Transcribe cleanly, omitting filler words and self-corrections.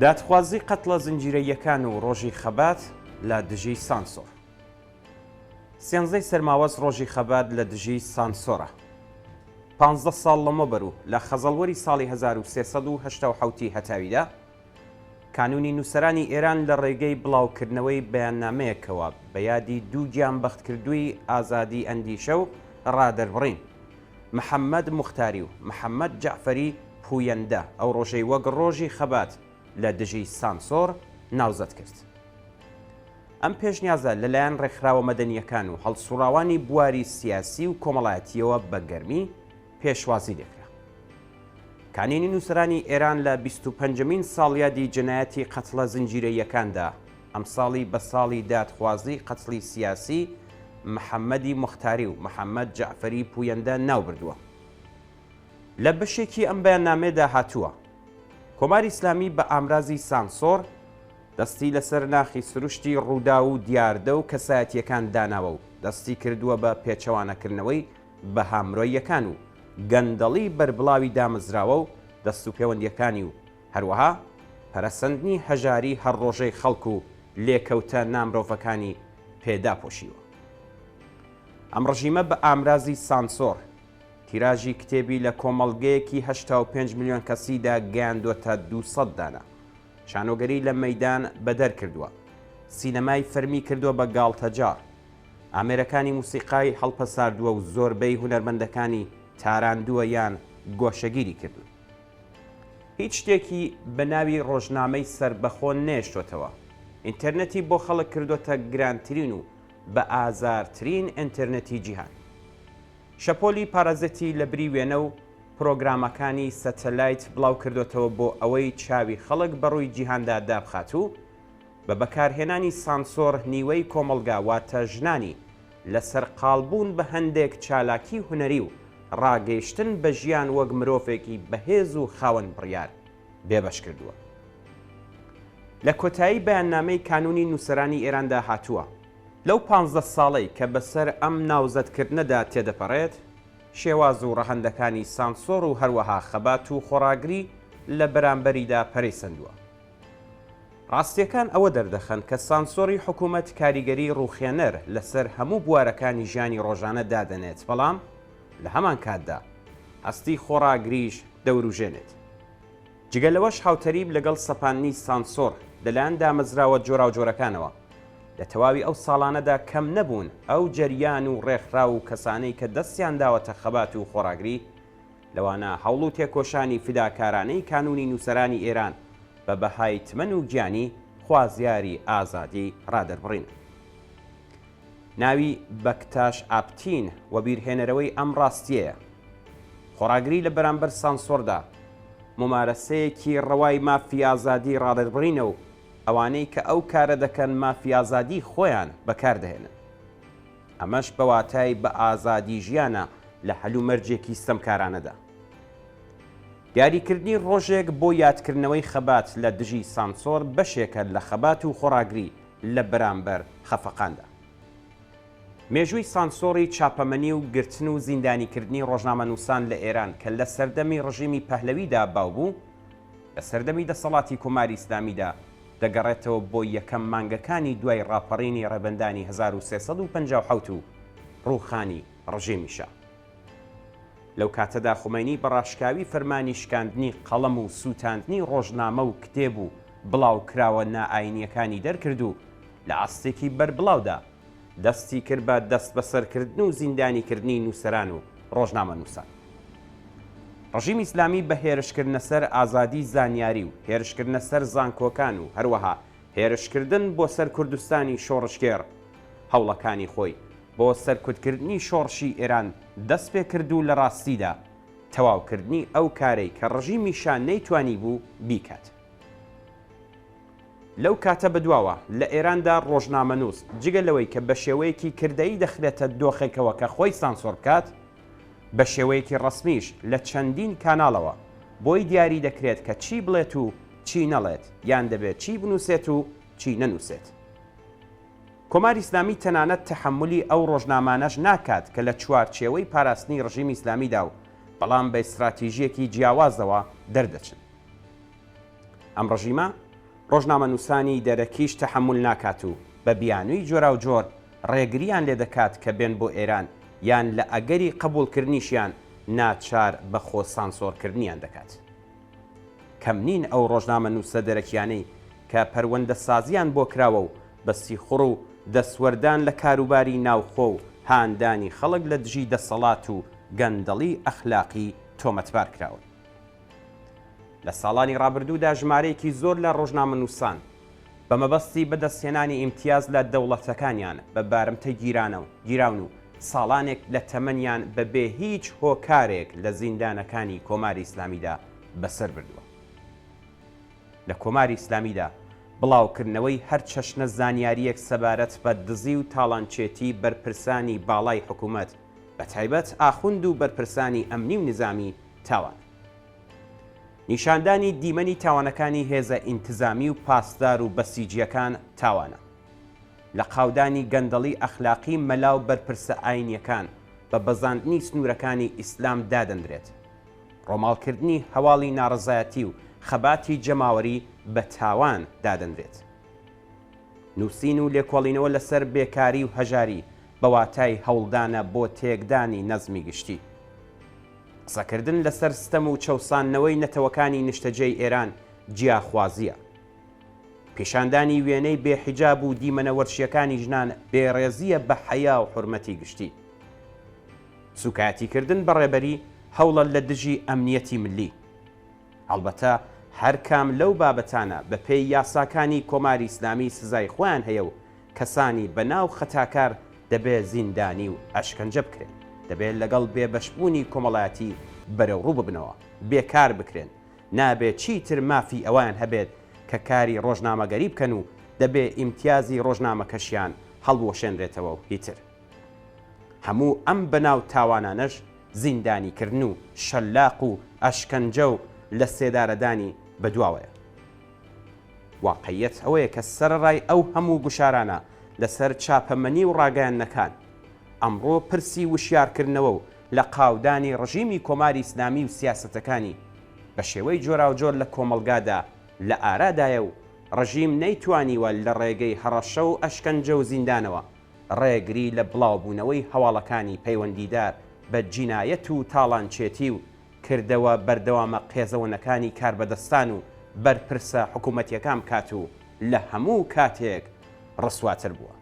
دادخوازی قەتڵە زنجیرەییەکان و ڕۆژی خەبات لە دژی سانسۆر. سێنزەی سەرماوەز ڕۆژی خەبات لە دژی سانسۆرە. 15 ساڵ لەمەبەر و لە خەزەڵوەری ساڵی 1370 هەتاویدا کانونی نووسەرانی ئێران لە ڕێگەی بڵاوکردنەوەی بەیاننامەیەکەوە بە یادی دوو گیانبەختکردووی ئازادی ئەندیشە و ڕادەربڕین محەممەد موختاری و محەممەد جەعفەری پوویەندە ئەو ڕۆژەی وەک ڕۆژی خەبات لە دژی سانسۆر ناوزەت کرد. ئەم پێشنیازە لەلایەن ڕێکخراوە مەدەنیەکان و هەڵسوڕاوانی بواری سیاسی و کۆمەڵایەتیەوە بە گەرمی پێشوازی لێکرا. کانینی نووسەرانی ئێران لە 25مین ساڵیادی جنایەتی قەتڵە زنجیرەییەکاندا ئەم ساڵی بە ساڵی دادخوازی قەتڵی سیاسی محەممەدی موختاری و محەممەد جەعفەری پوویەندە ناوبردووە. لە بەشێکی ئەم بەیاننامێدا هاتووە کۆماری ئیسلامی بە ئامرازی سانسۆر دەستی لەسەر ناخی سروشتی ڕوودا و دیاردە و کەسایەتیەکان داناوە و دەستی کردووە بە پێچەوانەکردنەوەی بە هامرۆییەکان و گەندەڵی بربڵاوی دامەزراوە و دەست و پەیوەندیەکانی و هەروەها پەرەسەندنی هەژاری هەر ڕۆژەی خەڵک و لێکەوتە نامرۆڤەکانی پێداپۆشیوە. ئەم ڕژیمە بە ئامرازی سانسۆر تیراژی کتێبی لە کۆمەڵگەیەکی 85 میلیۆن کەسیدا گەیاندووەتە 200 دانە. شانۆگەری لە مەیدان بەدەر کردووە. سینەمای فەرمی کردووە بە گاڵتەجار. ئامێرەکانی موسیقای هەڵپەساردووە و زۆربەی هونەرمەندەکانی تاراندووە یان گۆشەگیری کردو. هیچ شتێکی بە ناوی ڕۆژنامەی سربەخۆ نێشتوتەوە. ئینتەرنەتی بۆ خەڵک کردوتە گرانترین و بە ئازارترین ئینتەرنەتی جیهان. شەپۆلی پارازەتی لە بری وێنە و پرۆگرامەکانی سەتەلایت بڵاو کردوتەوە بۆ ئەوەی چاوی خەڵک بەڕووی جیهاندا دابخات و بە بەکارهێنانی سانسۆر نیوەی کۆمەلگا واتە ژنانی لەسەر قاڵبوون بە هەندێک چالاکی هونەری و ڕاگەیشتن بە ژیان وەک مرۆڤێکی بەهێز و خاوەن بڕیار بێبەش کردووە. لە کۆتایی بەیاننامەی کانونی نووسەرانی ئێراندا هاتووە لەو 15 ساڵەی کە بەسەر ئەم ناوزەتکردنەدا تێدەپەڕێت شێواز و ڕەهەندەکانی سانسۆر و هەروەها خەبات و خۆراگری لە بەرامبەریدا پەرەیسەندووە. ڕاستیەکان ئەوە دەردەخەن کە سانسۆری حکوومەت کاریگەری ڕوخێنەر لەسەر هەموو بوارەکانی ژیانی ڕۆژانە دادەنێت، بەڵام لە هەمان کاتدا هەستی خۆراگریش دەوروژێنێت. جگەلەوەش هاوتەریب لەگەڵ سەپاندنی سانسۆر لەلایەن دامەزراوە جۆرا و جۆرەکانەوە لە تەواوی ئەو ساڵانەدا کەم نەبوون ئەو جەریان و ڕێکخرا و کەسانەی کە دەستیان داوەتە خەبات و خۆراگری لەوانە هەوڵ و تێکۆشانی فیداکارانەی کانونی نووسەرانی ئێران بە بەهای تمەن و گیانی خوازیاری ئازادی ڕادەربڕین. ناوی بەکتاش ئاپتین و بیرهێنەرەوەی ئەم ڕاستیەیە. خۆراگری لە بەرامبەر سانسۆردا ممارەسەیەکی ڕەوای مافی ئازادی ڕادەربڕینە و ئەوانەی کە ئەو کارە دەکەن مافی ئازادی خۆیان بەکاردەهێنن. ئەمەش بەواتای بە ئازادی ژیانە لە هەلومەرجێکی ستەمکارانەدا. دیاریکردنی ڕۆژێک بۆ یادکردنەوەی خەبات لە دژی سانسۆر بەشێکە لە خەبات و خۆراگری لە بەرامبەر خەفەقاندا. مێژووی سانسۆری چاپەمەنی و گرتن و زیندانیکردنی ڕۆژنامەنووسان لە ئێران کە لە سەردەمی ڕژیمی پەهلەویدا باو بوو لە سەردەمی دەسەڵاتی کۆماری ئیسلامیدا دەگەڕێتەوە بۆ یەکەم مانگەکانی دوای ڕاپەڕینی ڕێبەندانی 1357 و ڕووخانی ڕژێمیشە. لەو کاتەدا خومەینی بەڕاشکاوی فەرمانی شکاندنی قەڵەم و سووتاندنی ڕۆژنامە و کتێب و بڵاوکراوە نائاینیەکانی دەرکرد و لە ئاستێکی بەربڵاودا دەستی کرد بە دەست بەسەرکردن و زیندانیکردنی نووسەران و ڕۆژنامە نووسان. ڕژیم ئیسلامی بە هێرشکردنە سەر ئازادی زانیاری و هێرشکردنە سەر زانکۆکان و هەروەها هێرشکردن بۆ سەر کوردستانی شۆڕشکێر هەوڵەکانی خۆی بۆ سەرکوتکردنی شۆڕشی ئێران دەست پێ کرد و لە ڕاستیدا تەواوکردنی ئەو کارەی کە ڕژیمیشان نەیتوانی بوو بیکات. لەو کاتە بەدواوە لە ئێراندا ڕۆژنامەنووس جگەلەوەی کە بە شێوەیەکی کردەیی دەخرێتە دۆخێکەوە کە خۆی سانسۆر بکات بە شێوەیەکی ڕسمیش لە چەندین کاناڵەوە بۆی دیاری دەکرێت کە چی بڵێت و چی نەڵێت یان دەبێت چی بنووسێت و چی نەنووسێت. کۆماری ئیسلامی تەنانەت تەحملی ئەو ڕۆژنامانەش ناکات کە لە چوارچێوەی پاراستنی ڕژیمی ئیسلامیدا و بەڵام بە ئستراتیژیەکی جیاوازەوە دەردەچن. ئەم ڕژیمە ڕۆژنامەنووسانی دەرەکیش تەحمل ناکات و بە بیانووی جۆرا و جۆر ڕێگریان لێ دەکات کە بێن بۆ ئێران یان لە ئەگەری قبولکردنیشیان ناچار بە خۆ سانسۆرکردنیان دەکات. کەم نین ئەو ڕۆژنامەنووسە دەرەکیانەی کە پەروەندە سازیان بۆ کراوە و بە سیخوڕ و دەسوەردان لە کاروباری ناوخۆ و هاندانی خەڵک لە دژی دەسەڵات و گەندەڵی ئەخلاقی تۆمەتبار کراون. لە ساڵانی ڕابردوودا ژمارەیەکی زۆر لە ڕۆژنامەنووسان بە مەبەستی بەدەستهێنانی ئیمتیاز لە دەوڵەتەکانیان بە بارمتە گیراون و ساڵانێک لە تەمەنیان بەبێ هیچ هۆکارێک لە زیندانەکانی کۆماری ئیسلامیدا بەسەر بردووە. لە کۆماری ئیسلامیدا بڵاوکردنەوەی هەر چەشنە زانیاریەک سەبارەت بە دزی و تاڵانچێتی بەرپرسانی باڵای حکوومەت بە تایبەت ئاخوند و بەرپرسانی ئەمنی و نظامی تاوان. نیشاندانی دیمەنی تاوانەکانی هێزە ئینتزامی و پاسدار و بەسیجیەکان تاوانە. لە قاودانی گەندەڵی ئەخلاقی مەلاو بەرپرسە ئاینیەکان بە بەزاندنی سنوورەکانی ئیسلام دادەندرێت. ڕۆماڵکردنی هەواڵی ناڕزایەتی و خەباتی جەماوەری بە تاوان دادەندرێت. نووسین و لێکۆڵینەوە لەسەر بێکاری و هەژاری بەواتای هەوڵدانە بۆ تێکدانی نەزمی گشتی. قسەکردن لەسەر ستەم و چەوسانەوەی نەتەوەکانی نیشتەجێی ئێران جیاخوازیە. پیشاندانی وێنەی بێحیجاب و دیمەنە وەرشیەکانی ژنان بێڕێزیە بە حەیا و حورمەتی گشتی. سوکاتیکردن بەڕێبەری هەوڵە لە دژی ئەمنیەتی ملی. هەڵبەتە هەر کام لەو بابەتانە بە پێی یاساکانی کۆماری ئیسلامی سزای خۆیان هەیە و کەسانی بەناو خەتاکار دەبێت زیندانی و ئەشکەنجە بکرێن. دەبێت لەگەڵ بێبەشبوونی کۆمەڵایەتی بەرەوڕوو ببنەوە، بێکار بکرێن، نابێت چیتر مافی ئەوان هەبێت کە کاری ڕۆژنامەگەری بکەن و دەبێت ئیمتیازی ڕۆژنامەکەشیان هەڵوەشێنرێتەوە و هیتر. هەموو ئەم بەناو تاوانانەش زیندانیکردن و شەلاق و ئەشکەنجە و لە سێدارەدانی بەدواوەیە. واقعیەت ئەوەیە کە سەرڕای ئەو هەموو گوشارانە لەسەر چاپەمەنی و ڕاگەیاندنەکان ئەمڕۆ پرسی وشیارکردنەوە و لە قاودانی ڕژیمی کۆماری ئیسلامی و سیاسەتەکانی بە شێوەی جۆرا و جۆر لە کۆمەلگادا لە ئارادایە و ڕژیم نەیتوانیوە لە ڕێگەی هەڕەشە و ئەشکەنجە و زیندانەوە ڕێگری لە بڵاوبوونەوەی هەواڵەکانی پەیوەندیدار بە جینایەت و تاڵانچێتی و کردەوە بەردەوامە قێزەوەنەکانی کاربەدەستان و بەرپرسە حکوومەتیەکان کات و لە هەموو کاتێک ڕسواتر بووە.